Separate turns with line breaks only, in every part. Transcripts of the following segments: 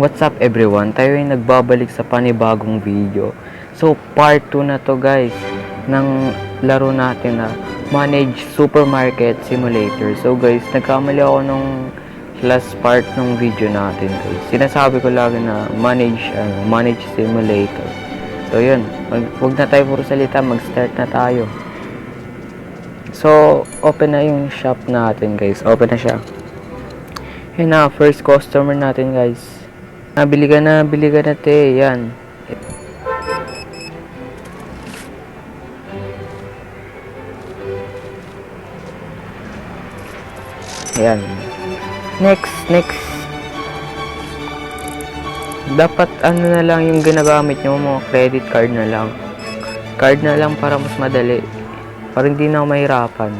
What's up everyone? Tayo ay nagbabalik sa panibagong video. So part 2 na to guys ng laro natin na Manage Supermarket Simulator. So guys, nagkamali ako nung last part ng video natin guys. Sinasabi ko lagi na Manage Simulator. So yun, wag na tayo puro salita, mag-start na tayo. So open na yung shop natin guys. Open na siya. Yun na, first customer natin guys. Bili ka na te, yan. Ayan. Next. Dapat ano na lang yung ginagamit nyo, mga credit card na lang. Card na lang para mas madali. Para hindi na ako mahirapan.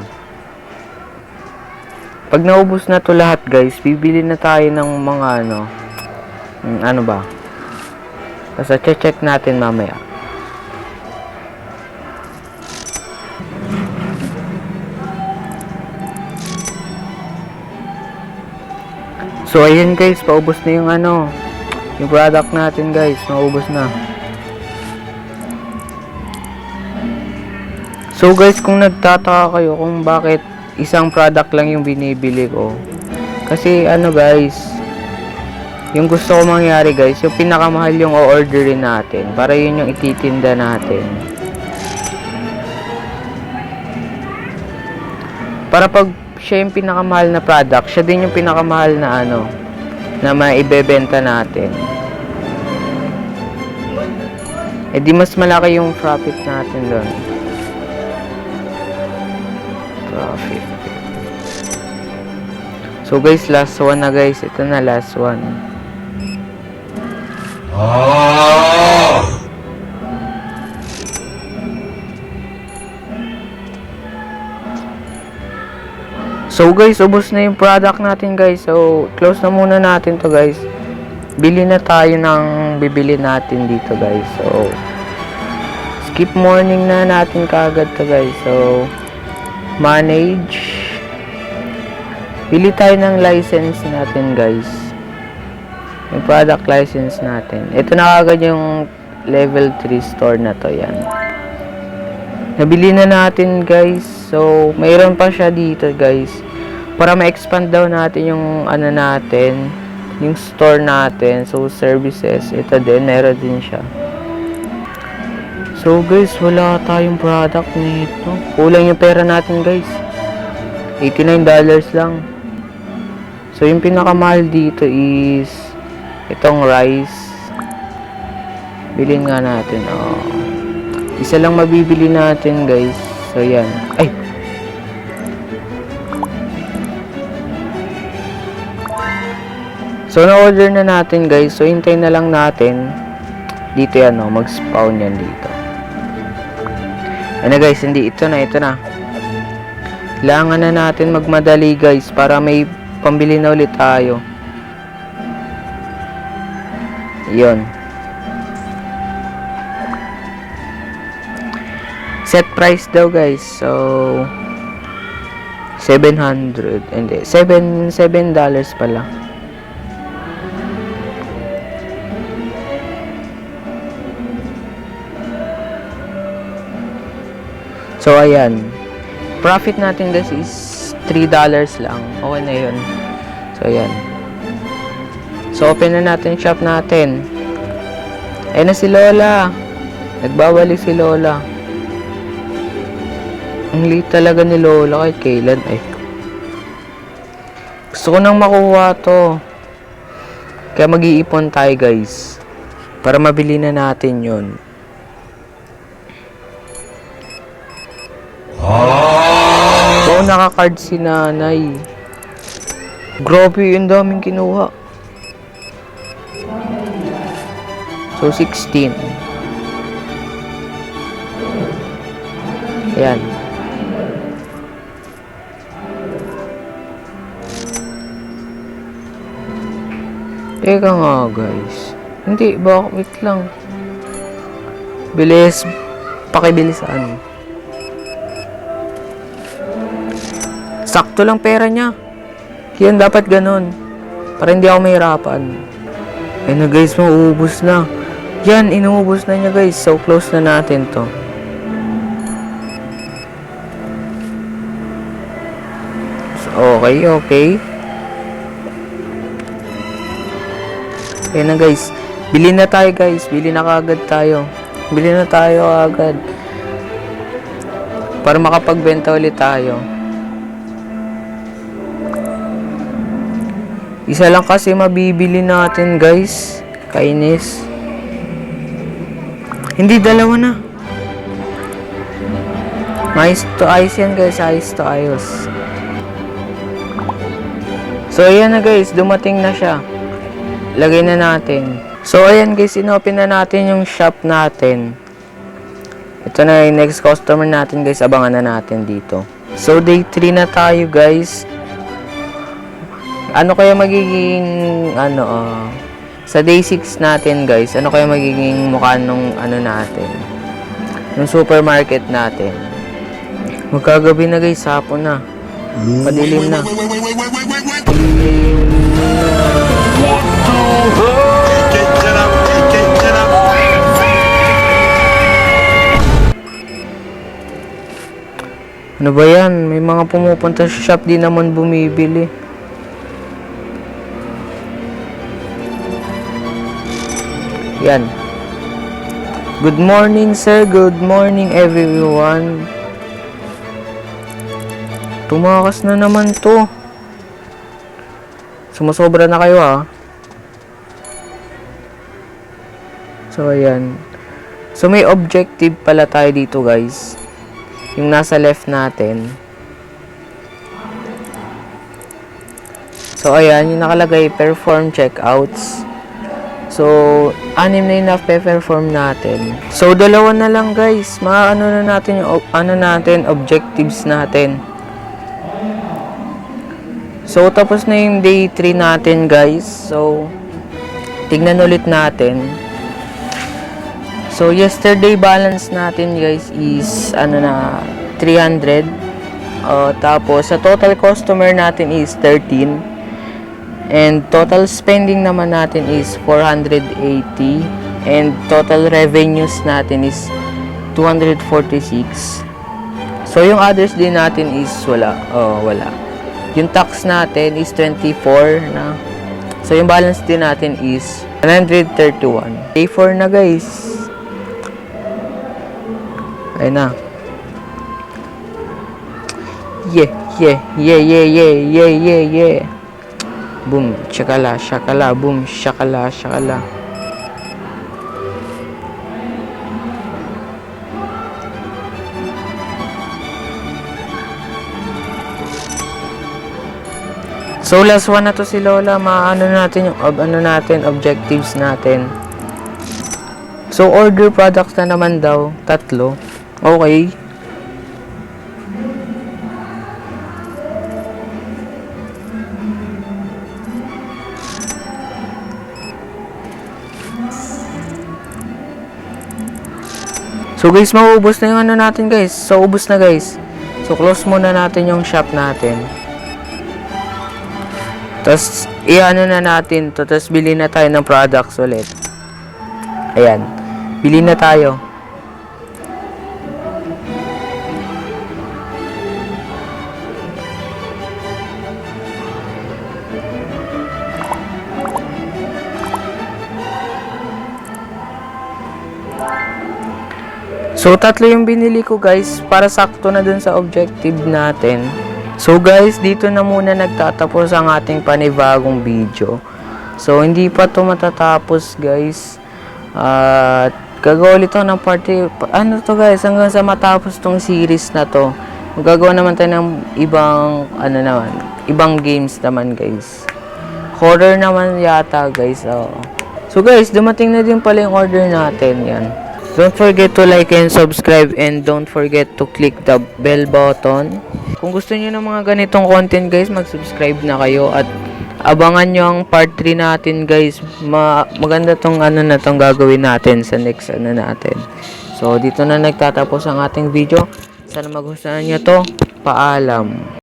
Pag naubos na to lahat guys, bibili na tayo ng mga ano ba? Basta check natin mamaya. So ayun guys, paubos na yung yung product natin guys, naubos na. So guys, kung nagtataka kayo kung bakit isang product lang yung binibili ko, kasi guys, yung gusto ko mangyari guys, yung pinakamahal yung o-orderin natin para yun yung ititinda natin. Para pag siya yung pinakamahal na product, siya din yung pinakamahal na na maibebenta natin. Eh di mas malaki yung profit natin doon. Profit. So guys, last one na guys. Ito na last one. So guys, ubos na yung product natin guys. So close na muna natin to guys. Bili na tayo ng bibili natin dito guys. So skip morning na natin kaagad to guys. So manage. Bili tayo ng license natin guys. Yung product license natin. Ito na kagad yung level 3 store na to, yan. Nabili na natin guys. So mayroon pa siya dito guys. Para ma-expand daw natin yung natin, yung store natin. So services, ito din, meron din siya. So guys, wala tayong product nito. Kulang yung pera natin guys. $89 lang. So yung pinakamahal dito is itong rice. Bilhin nga natin. Isa lang mabibili natin guys. So yan. Ay! So na-order na natin guys. So hintayin na lang natin. Dito yan mag-spawn yan dito. Ano guys, hindi ito na. Kailangan na natin magmadali guys para may pambili na ulit tayo. Yun. Set price daw guys. So $700. Hindi, $7 pala. So ayan. Profit natin guys is $3 lang. Okay na yun. So ayan. So open na natin shop natin. Ayun na si Lola. Nagbabalik si Lola. Ang liit talaga ni Lola kahit kailan. Ay. Gusto ko nang makuha to. Kaya mag-iipon tayo guys. Para mabili na natin yun. So naka-card si nanay. Grabe, yung daming kinuha. So, 16. Ayan. Teka nga, guys. Hindi, wait lang. Bilis. Pakibilisan. Sakto lang pera niya. Yan, dapat ganun. Para hindi ako mahirapan. Ayun na guys, mauubos na. Yan, inuubos na niya guys. So, close na natin to. So, okay. Ayun na guys. Bili na tayo guys. Bili na kaagad tayo. Bili na tayo agad. Para makapagbenta ulit tayo. Isa lang kasi mabibili natin guys. Kainis. Hindi, dalawa na. Ayos to ayos yan guys. Ayos to ayos. So ayan na guys. Dumating na siya. Lagay na natin. So ayan guys. Inopen na natin yung shop natin. Ito na yung next customer natin guys. Abangan na natin dito. So day 3 na tayo guys. Ano kaya magiging sa day 6 natin guys, ano kaya magiging mukha nung natin, yung supermarket natin. Magkagabi na guys, hapon na, padilim na. Ano ba yan? May mga pumupunta sa shop, di naman bumibili. Yan. Good morning sir, good morning everyone. Tumakas na naman to. Sumusobra na kayo ha. So ayan. So may objective pala tayo dito guys. Yung nasa left natin. So ayan, yung nakalagay perform checkouts. So, 6 na yung na-perform natin. So, 2 na lang guys. Maano na natin yung objectives natin. So, tapos na yung day 3 natin guys. So, tignan ulit natin. So, yesterday balance natin guys is 300. Tapos, sa total customer natin is 13. And total spending naman natin is 480. And total revenues natin is 246. So, yung others din natin is wala. Wala. Yung tax natin is 24 na. So, yung balance din natin is 131. Day 4 na guys. Ayun na. Yeah. Boom, shakala, boom, shakala. So last one na to si Lola, maano natin yung objectives natin. So order products na naman daw, 3. Okay. So guys, mauubos na yung natin guys. So ubos na guys. So close muna natin yung shop natin. Tapos na natin to. Tapos bili na tayo ng products ulit. Ayan. Bili na tayo. So, 3 yung binili ko guys, para sakto na dun sa objective natin. So guys, dito na muna nagtatapos ang ating panibagong video. So, hindi pa to matatapos guys. At gagawa ulit ng party. Ano to guys, hanggang sa matapos tong series na to. Magagawa naman tayo ng ibang games naman guys. Horror naman yata guys. So guys, dumating na din pala yung order natin. Yan. Don't forget to like and subscribe, and don't forget to click the bell button. Kung gusto niyo ng mga ganitong content guys, mag-subscribe na kayo at abangan nyo ang part 3 natin guys. Maganda tong gagawin natin sa next natin. So dito na nagtatapos ang ating video. Sana magustuhan nyo to. Paalam.